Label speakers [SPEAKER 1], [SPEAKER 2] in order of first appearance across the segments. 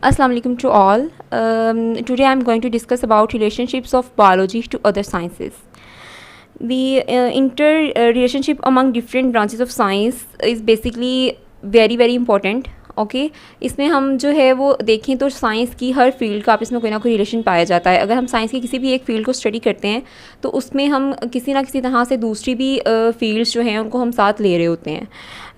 [SPEAKER 1] Assalamu alaikum to all. Today I am going to discuss about relationships of biology to other sciences. The relationship among different branches of science is basically very important. Okay इसमें हम जो है वो देखें तो science की हर field का आप इसमें कोई ना कोई रिलेशन पाया जाता है. अगर हम साइंस की किसी भी एक फील्ड को स्टडी करते हैं तो उसमें हम किसी ना किसी तरह से दूसरी भी फील्ड्स जो हैं उनको हम साथ ले रहे होते हैं.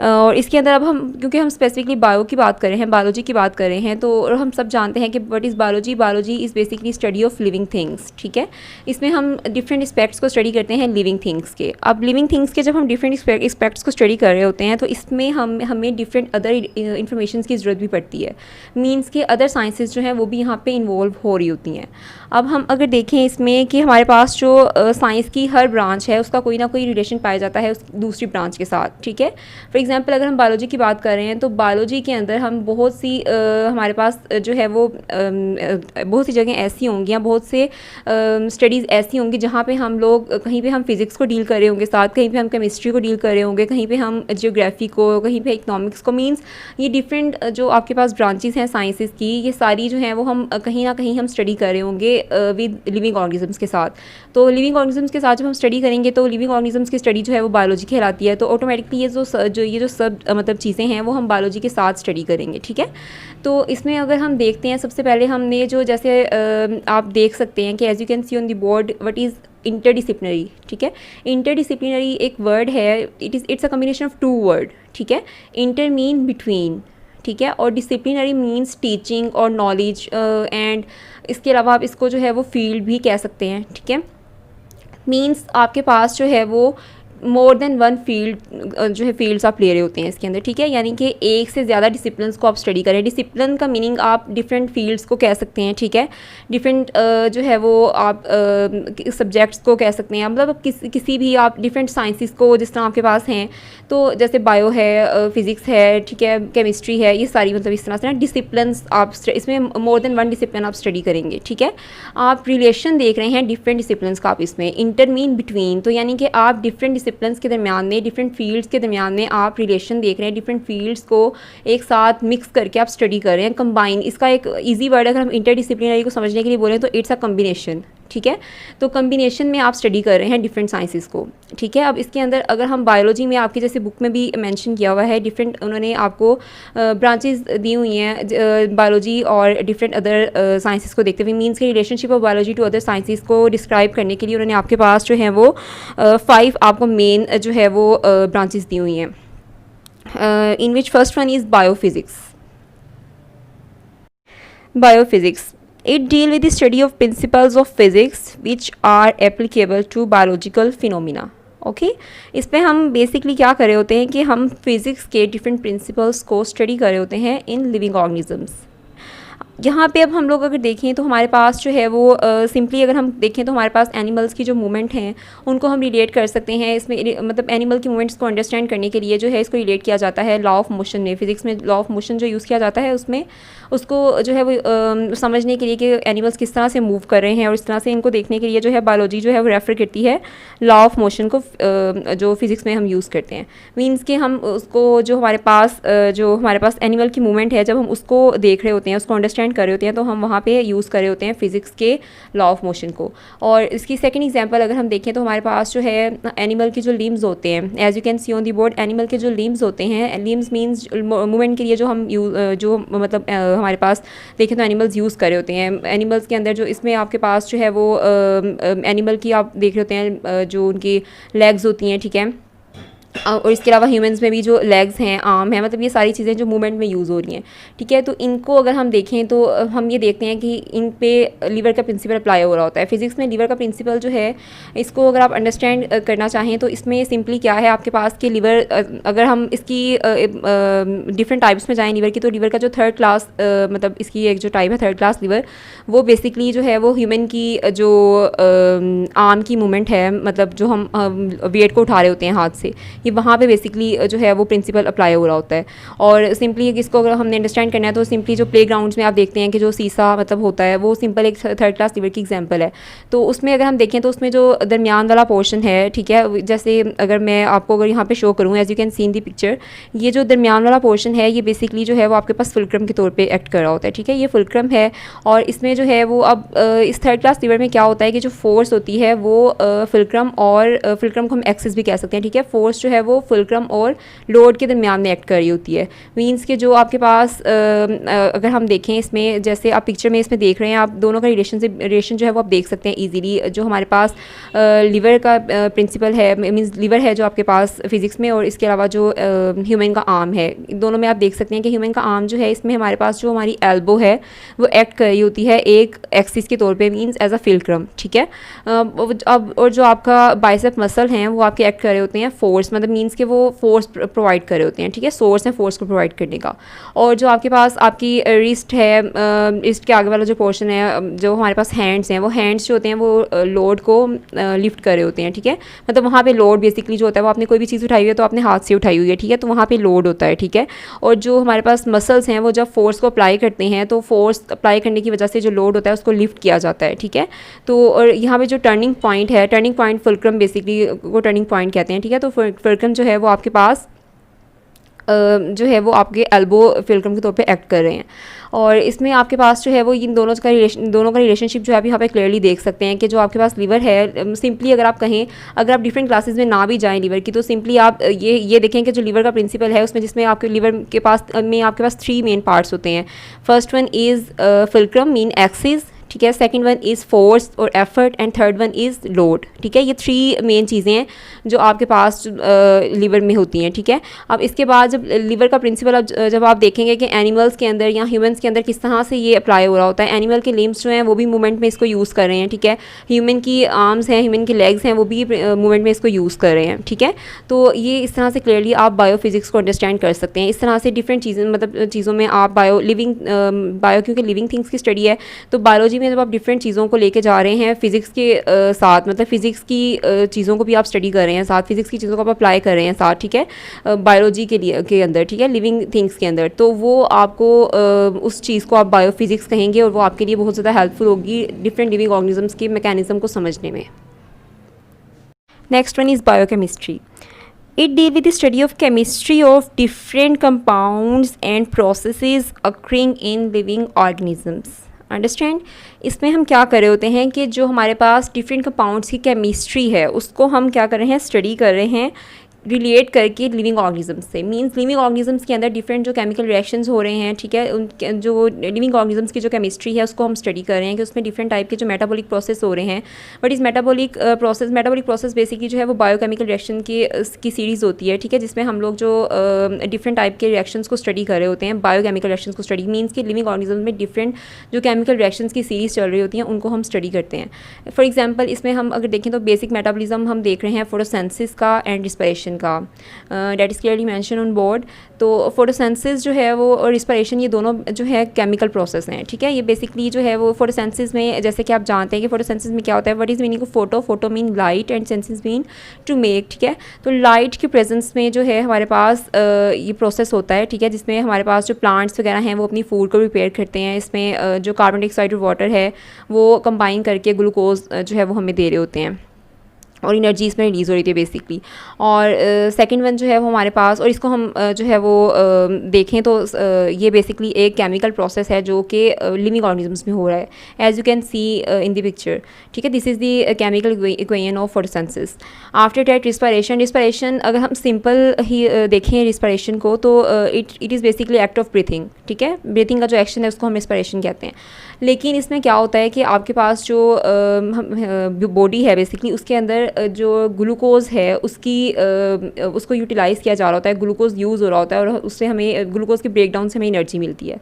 [SPEAKER 1] और इसके अंदर अब हम क्योंकि हम स्पेसिफिकली बायो की बात कर रहे हैं, बायोलॉजी की बात कर रहे हैं, तो हम सब जानते हैं कि what is biology. Biology is basically study of living things. ठीक है, इसमें हम डिफरेंट एस्पेक्ट्स को स्टडी करते हैं लिविंग थिंग्स के. अब लिविंग थिंग्स के जब हम डिफरेंट एस्पेक्ट्स को स्टडी कर रहे होते हैं तो इसमें हमें डिफरेंट अदर इंफॉर्मेशन की ज़रूरत भी पड़ती है. मीन्स के अदर साइंसेस जो हैं वो भी यहाँ पे इन्वॉल्व हो रही होती हैं. अब हम अगर देखें इसमें कि हमारे पास जो साइंस की हर ब्रांच है उसका कोई ना कोई रिलेशन पाया जाता है उस दूसरी ब्रांच के साथ. ठीक है, फॉर एग्जांपल अगर हम बायोलॉजी की बात कर रहे हैं तो बायोलॉजी के अंदर हम बहुत सी हमारे पास जो है वो बहुत सी जगह ऐसी होंगी या बहुत से स्टडीज़ ऐसी होंगी जहाँ पे हम लोग कहीं पे हम फिज़िक्स को डील कर रहे होंगे साथ, कहीं पे हम केमिस्ट्री को डील कर रहे होंगे, कहीं पे हम जियोग्राफी को, कहीं पे इकोनॉमिक्स को. मीन्स ये डिफरेंट जो आपके पास ब्रांचेस हैं साइंसेस की, ये सारी जो हैं वो हम कहीं ना कहीं हम स्टडी कर रहे होंगे विद लिविंग ऑर्गेनिजम्स के साथ. तो लिविंग ऑर्गेनिजम्स के साथ जब हम स्टडी करेंगे तो लिविंग ऑर्गेनिजम्स की स्टडी जो है वो बायोलॉजी कहलाती है. तो ऑटोमेटिकली ये जो सब मतलब चीज़ें हैं वो हम बायोलॉजी के साथ स्टडी करेंगे. ठीक है, तो इसमें अगर हम देखते हैं सबसे पहले हमने जो जैसे आप देख सकते हैं कि as you can see on the board what is interdisciplinary. ठीक है, इंटरडिसिप्लिनरी एक वर्ड है, it's a combination of two word. ठीक है, इंटर मीन बिटवीन. ठीक है, और डिसिप्लिनरी मीन्स टीचिंग और नॉलेज एंड इसके अलावा आप इसको जो है वो फील्ड भी कह सकते हैं. ठीक है, मीन्स आपके पास जो है वो मोर देन वन फील्ड जो है फील्ड्स आप ले रहे होते हैं इसके अंदर. ठीक है, यानी कि एक से ज़्यादा डिसिप्लिन्स को आप स्टडी करें. डिसिप्लिन का मीनिंग आप डिफरेंट फील्ड्स को कह सकते हैं. ठीक है, डिफरेंट जो है वो आप सब्जेक्ट्स को कह सकते हैं. मतलब किसी भी आप डिफरेंट साइंसेस को जिस तरह आपके पास हैं, तो जैसे बायो है, फिज़िक्स है, ठीक है, केमिस्ट्री है, ये सारी मतलब इस तरह से ना डिसिप्लिन्स आप इसमें मोर देन वन डिसिप्लिन आप स्टडी करेंगे. ठीक है, आप रिलेशन देख रहे हैं डिफरेंट डिसिप्लिन्स का आप इसमें. इंटर मीन बिटवीन, तो यानी कि आप डिफरेंट डिसिप्लिन्स के दरमियान में, डिफरेंट फील्ड्स के दरमियान में आप रिलेशन देख रहे हैं. डिफरेंट फील्ड्स को एक साथ मिक्स करके आप स्टडी कर रहे हैं. कंबाइन, इसका एक इजी वर्ड अगर हम इंटरडिसिप्लिनरी को समझने के लिए बोलें तो इट्स अ कम्बिनेशन. ठीक है, तो कम्बिनेशन में आप स्टडी कर रहे हैं डिफरेंट साइंसेस को. ठीक है, अब इसके अंदर अगर हम बायोलॉजी में आपकी जैसे बुक में भी मेंशन किया हुआ है डिफरेंट उन्होंने आपको ब्रांचेस दी हुई हैं बायोलॉजी और डिफरेंट अदर साइंसेस को देखते हुए. मीन्स के relationship of biology to other sciences को डिस्क्राइब करने के लिए उन्होंने आपके पास जो है वो 5 आपको मेन जो है वो ब्रांचेस दी हुई हैं. In which first one is biophysics. Biophysics. It deal with the study of principles of physics which are applicable to biological phenomena. Okay इस पर हम बेसिकली क्या कर रहे होते हैं कि हम फिज़िक्स के डिफरेंट प्रिंसिपल्स को स्टडी कर रहे होते हैं इन लिविंग ऑर्गेनिजम्स. यहाँ पे अब हम लोग अगर देखें तो हमारे पास जो है वो सिंपली अगर हम देखें तो हमारे पास एनिमल्स की जो मूवमेंट हैं उनको हम रिलेट कर सकते हैं. इसमें मतलब एनिमल की मूवमेंट्स को अंडरस्टैंड करने के लिए जो है इसको रिलेट किया जाता है लॉ ऑफ मोशन में. फिज़िक्स में लॉ ऑफ मोशन जो यूज़ किया जाता है उसमें उसको जो है वो समझने के लिए कि एनिमल्स किस तरह से मूव कर रहे हैं और इस तरह से इनको देखने के लिए जो है बायोलॉजी जो है वो रेफ़र करती है लॉ ऑफ मोशन को जो फिज़िक्स में हम यूज़ करते हैं. मीन्स कि हम उसको जो हमारे पास एनिमल की मूवमेंट है जब हम उसको देख रहे होते हैं, उसको अंडरस्टैंड कर रहे होते हैं तो हम वहाँ पे यूज़ कर रहे होते हैं फिज़िक्स के लॉ ऑफ मोशन को. और इसकी सेकंड एग्जांपल अगर हम देखें तो हमारे पास जो है एनिमल के जो लिम्स होते हैं, as you can see on the board, animal के जो लिम्स होते हैं, लिम्स मीन्स मूवमेंट के लिए जो हम जो मतलब हमारे पास देखें तो एनिमल्स यूज़ कर रहे होते हैं. एनिमल्स के अंदर जो इसमें आपके पास जो है वो एनिमल की आप देख रहे होते हैं जो उनकी लेग्स होती हैं. ठीक है, और इसके अलावा ह्यूमंस में भी जो लेग्स हैं, आर्म है, मतलब ये सारी चीज़ें जो मूवमेंट में यूज़ हो रही हैं. ठीक है, तो इनको अगर हम देखें तो हम ये देखते हैं कि इन पे लीवर का प्रिंसिपल अप्लाई हो रहा होता है. फिज़िक्स में लीवर का प्रिंसिपल जो है इसको अगर आप अंडरस्टैंड करना चाहें तो इसमें सिंपली क्या है आपके पास कि लीवर अगर हम इसकी डिफरेंट टाइप्स में जाएँ लीवर की, तो लीवर का जो थर्ड क्लास मतलब इसकी एक जो टाइप है थर्ड क्लास लीवर, वो बेसिकली जो है वो ह्यूमन की जो आर्म की मूवमेंट है, मतलब जो हम वेट को उठा रहे होते हैं हाथ से, ये वहाँ पे बेसिकली जो है वो प्रिंसिपल अप्लाई हो रहा होता है। और सिंपली इसको अगर हमने अंडरस्टैंड करना है तो सिंपली जो प्ले ग्राउंड्स में आप देखते हैं कि जो सीसा मतलब होता है वो सिंपल एक थर्ड क्लास लीवर की एग्जाम्पल है। तो उसमें अगर हम देखें तो उसमें जो दरमियान वाला पोर्शन है, ठीक है, जैसे अगर मैं आपको अगर यहाँ पे शो करूँ, as you can see in the picture, ये जो दरमियान वाला पोर्शन है ये बेसिकली जो है वो आपके पास फुलक्रम के तौर पे एक्ट कर रहा होता है, ठीक है, ये फुलक्रम है। और इसमें जो है वो अब इस थर्ड क्लास लीवर में क्या होता है कि जो फोर्स होती है वो फुलक्रम और फुलक्रम को हम एक्सिस भी कह सकते हैं, ठीक है, फोर्स जो है वो फुलक्रम और लोड के दरमियान में एक्ट कर रही होती है। मीन्स कि जो आपके पास अगर हम देखें इसमें, जैसे आप पिक्चर में इसमें देख रहे हैं, आप दोनों का रिलेशन जो है वो आप देख सकते हैं ईजीली। जो हमारे पास लीवर का प्रिंसिपल है, मीन्स लीवर है जो आपके पास फिजिक्स में, और इसके अलावा जो ह्यूमन का आर्म है, दोनों में आप देख सकते हैं कि ह्यूमन का आर्म जो है इसमें हमारे पास जो हमारी एल्बो है वो एक्ट कर रही होती है एक एक्सिस के तौर पे, मींस एज अ फुलक्रम, ठीक है। अब और जो आपका बाइसेप मसल हैं वो आपके एक्ट कर रहे होते हैं फोर्स, मतलब मींस कि वो फोर्स प्रोवाइड कर रहे होते हैं, ठीक है, सोर्स है फोर्स को प्रोवाइड करने का। और जो आपके पास आपकी रिस्ट है, रिस्ट के आगे वाला जो पोर्शन है, जो हमारे पास हैंड्स हैं, वो हैंड्स जो होते हैं वो लोड को लिफ्ट कर रहे होते हैं, ठीक है, मतलब वहाँ पे लोड बेसिकली जो होता है वो आपने कोई भी चीज़ उठाई हुई है तो आपने हाथ से उठाई हुई है, ठीक है, तो वहाँ पे लोड होता है, ठीक है। और जो हमारे पास मसल्स हैं वो जब फोर्स को अप्लाई करते हैं तो फोर्स अप्लाई करने की वजह से जो लोड होता है उसको लिफ्ट किया जाता है, ठीक है। तो और यहाँ पे जो टर्निंग पॉइंट है, टर्निंग पॉइंट फुलक्रम बेसिकली वो टर्निंग पॉइंट कहते हैं, ठीक है। तो फुलक्रम जो है वो आपके पास जो है वो आपके एल्बो फुलक्रम के तौर पे एक्ट कर रहे हैं। और इसमें आपके पास जो है वो इन दोनों का रिलेशनशिप जो है अभी यहाँ पे क्लियरली देख सकते हैं कि जो आपके पास लीवर है, सिंपली अगर आप कहें, अगर आप डिफरेंट क्लासेस में ना भी जाएं लीवर की, तो सिंपली आप ये देखें कि जो लीवर का प्रिंसिपल है उसमें, जिसमें आपके लीवर के पास में आपके पास 3 मेन पार्ट्स होते हैं। First one is fulcrum mean axis, ठीक है, सेकंड वन इज़ फोर्स और effort, and third one is load, ठीक है। ये 3 मेन चीज़ें हैं जो आपके पास लीवर में होती हैं, ठीक है। अब इसके बाद जब लीवर का प्रिंसिपल जब आप देखेंगे कि एनिमल्स के अंदर या ह्यूमंस के अंदर किस तरह से ये अप्लाई हो रहा होता है, एनिमल के लिम्स जो हैं वो भी मूवमेंट में इसको यूज़ कर रहे हैं, ठीक है, ह्यूमन की आर्म्स हैं, ह्यूमन के लेग्स हैं, वो भी मूवमेंट में इसको यूज़ कर रहे हैं, ठीक है। तो ये इस तरह से क्लियरली आप बायोफिजिक्स को अंडरस्टैंड कर सकते हैं। इस तरह से डिफरेंट चीज़ें, मतलब चीज़ों में आप बायो क्योंकि लिविंग थिंग्स की स्टडी है, तो बायोलॉजी में जब आप डिफरेंट चीज़ों को लेके जा रहे हैं फिज़िक्स के साथ, मतलब फिज़िक्स की चीज़ों को भी आप स्टडी कर रहे हैं साथ, फिज़िक्स की चीज़ों को आप अप्लाई कर रहे हैं साथ, ठीक है, बायोलॉजी के अंदर, ठीक है, लिविंग थिंग्स के अंदर, तो वो आपको उस चीज़ को आप बायोफिज़िक्स कहेंगे और वो आपके लिए बहुत ज़्यादा हेल्पफुल होगी डिफरेंट लिविंग ऑर्गेनिजम्स के मैकेनिज्म को समझने में। Next one is biochemistry. It deals with the study of chemistry of different compounds and processes occurring in living organisms. Understand, इसमें हम क्या कर रहे होते हैं कि जो हमारे पास डिफरेंट कंपाउंड्स की केमिस्ट्री है उसको हम क्या कर रहे हैं, स्टडी कर रहे हैं रिलेट करके लिविंग ऑर्गेनिजम्स से। मींस लिविंग ऑर्गेनिजम्स के अंदर डिफरेंट जो केमिकल रिएक्शंस हो रहे हैं, ठीक है, उनके जो लिविंग ऑर्गेनिजम्स की जो केमिस्ट्री है उसको हम स्टडी कर रहे हैं कि उसमें डिफरेंट टाइप के जो मेटाबॉलिक प्रोसेस हो रहे हैं। बट इस मेटाबॉलिक प्रोसेस बेसिकली जो है वो बायोकेमिकल रिएक्शन की सीरीज़ होती है, ठीक है, जिसमें हम लोग जो डिफरेंट टाइप के रिएक्शंस को स्टडी कर रहे होते हैं, बायोकेमिकल रिएक्शंस को स्टडी, मीन्स कि लिविंग ऑर्गेनिजम्स में डिफरेंट जो केमिकल रिएक्शंस की सीरीज़ चल रही होती हैं उनको हम स्टडी करते हैं। फॉर एग्जाम्पल इसमें हम अगर देखें तो बेसिक मेटाबॉलिज्म हम देख रहे हैं फोटोसिंथेसिस का एंड रिस्पिरेशन का, that is clearly mention on board. तो फोटोसिंथेसिस जो है वो और रिस्पिरेशन ये दोनों जो है केमिकल प्रोसेस हैं, ठीक है। ये बेसिकली जो है वो फोटोसिंथेसिस में, जैसे कि आप जानते हैं कि फोटोसिंथेसिस में क्या होता है, what is meaning of photo mean light and synthesis mean to make, ठीक है। तो लाइट की प्रेजेंस में जो है हमारे पास ये प्रोसेस होता है, ठीक है, जिसमें हमारे पास जो प्लांट्स वगैरह हैं वो अपनी फूड को प्रिपेयर करते हैं। इसमें जो कार्बन डाइऑक्साइड और वाटर है वो कंबाइन करके ग्लूकोज जो है वो हमें दे रहे होते हैं और एनर्जी इसमें रिलीज़ हो रही थी बेसिकली। और सेकंड वन जो है वो हमारे पास, और इसको हम जो है वो देखें तो ये बेसिकली एक केमिकल प्रोसेस है जो कि लिविंग ऑर्गेनिजम्स में हो रहा है, as you can see in the picture, ठीक है। This is the chemical equation of photosynthesis. After that respiration अगर हम सिंपल ही देखें रिस्पिरेशन को तो it is basically act of breathing, ठीक है, ब्रीथिंग का जो एक्शन है उसको हम रिस्पिरेशन कहते हैं। लेकिन इसमें क्या होता है कि आपके पास जो बॉडी है बेसिकली उसके अंदर जो ग्लूकोज है उसको यूटिलाइज़ किया जा रहा होता है, ग्लूकोज यूज़ हो रहा होता है और उससे हमें ग्लूकोज के ब्रेकडाउन से हमें एनर्जी मिलती है।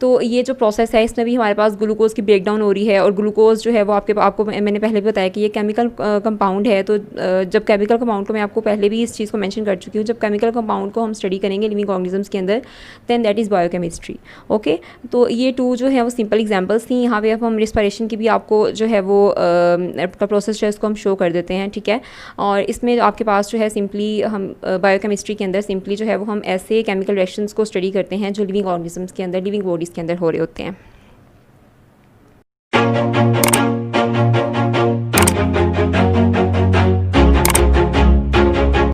[SPEAKER 1] तो ये जो प्रोसेस है इसमें भी हमारे पास ग्लूकोज की ब्रेकडाउन हो रही है, और ग्लूकोज जो है वो आपको मैंने पहले भी बताया कि ये केमिकल कंपाउंड है। तो जब केमिकल कंपाउंड को, मैं आपको पहले भी इस चीज़ को मेंशन कर चुकी हूँ, जब केमिकल कंपाउंड को हम स्टडी करेंगे लिविंग ऑर्गेनिजम्स के अंदर, then that is biochemistry. Okay, तो ये 2 जो है वो सिंपल एग्जांपल्स थी। यहाँ पे अब हम रिस्पायरेशन की भी आपको जो है वो का प्रोसेस जो है इसको हम शो कर देते हैं, ठीक है। और इसमें आपके पास जो है सिंपली हम बायोकेमिस्ट्री के अंदर सिंपली जो है वो हम ऐसे केमिकल रिएक्शंस को स्टडी करते हैं जो लिविंग ऑर्गेनिजम्स के अंदर, लिविंग बॉडीज़ के अंदर हो रहे होते हैं।